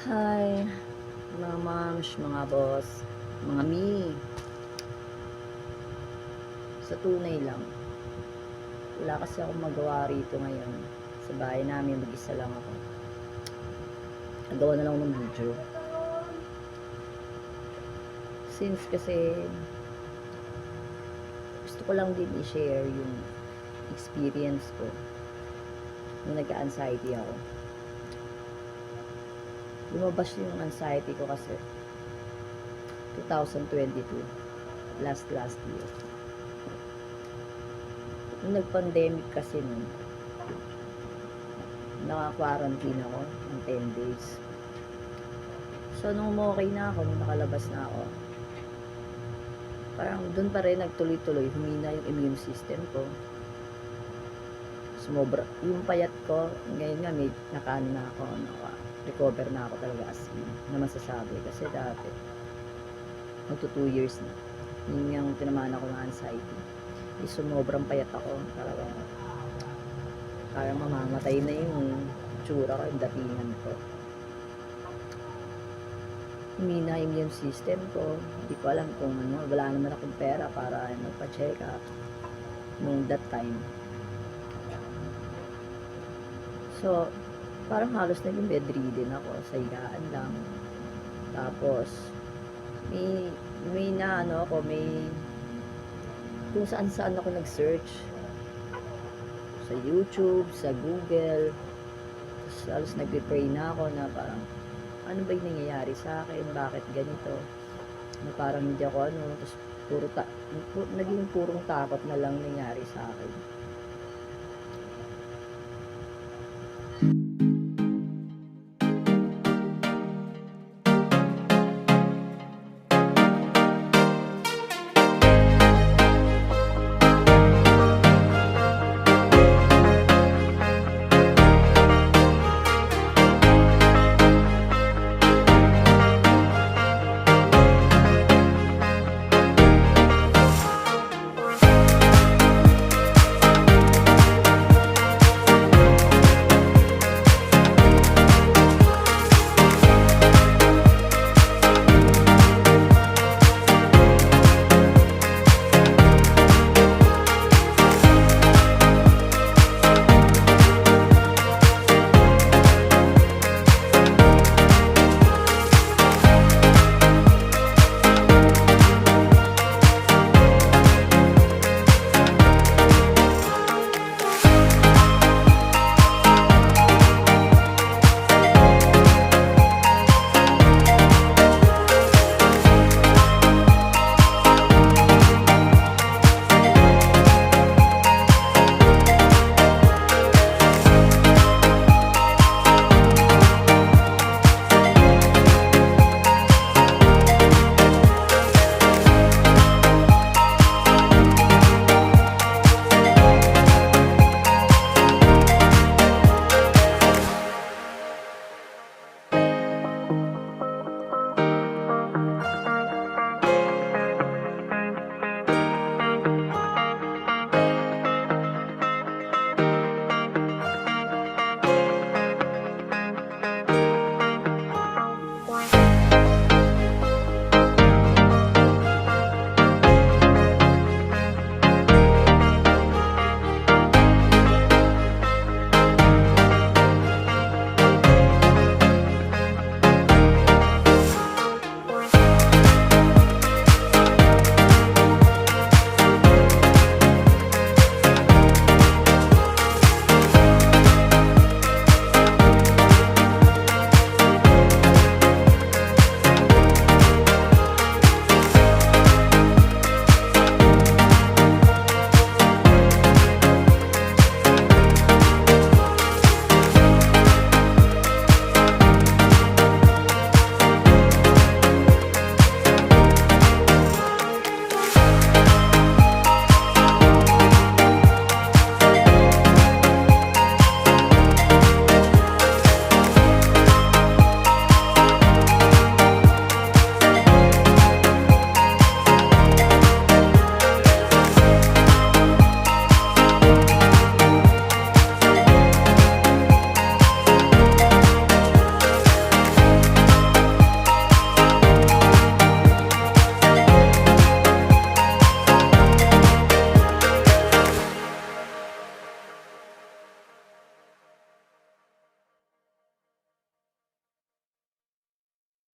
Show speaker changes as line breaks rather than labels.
Hi, mga moms, mga boss, mga mi. Sa tunay lang, wala kasi akong magawa rito ngayon. Sa bahay namin, mag-isa lang ako. Nagawa na lang ako ng video. Since kasi, gusto ko lang din i-share yung experience ko nung nagka-anxiety ako. Lumabas yung anxiety ko kasi 2022, last year. Nung nag-pandemic kasi nun, naka-quarantine ako ng 10 days. So, nung okay na ako, nung nakalabas na ako, parang dun pa rin nagtuloy-tuloy, humina yung immune system ko. Sumobra, yung payat ko, ngayon nga may nakaano na ako, naka-recover na ako talaga as in, na masasabi. Kasi dati, magto 2 years na, yun yung tinamaan ako ng anxiety. Sumobrang payat ako, talagang parang mamamatay na yung tsura ko, yung datingan ko. Humina yung immune system ko. Hindi ko alam kung ano, wala naman akong pera para magpa-check up nung that time. So, parang halos naging bedridden ako, sa higaan lang. Tapos, may na ano ako, may kung saan saan ako nag-search. Sa YouTube, sa Google. Tapos, halos nag-pray na ako na parang, ano ba yung nangyayari sa akin? Bakit ganito? Na parang hindi ako ano, tapos naging purong takot na lang nangyari sa akin.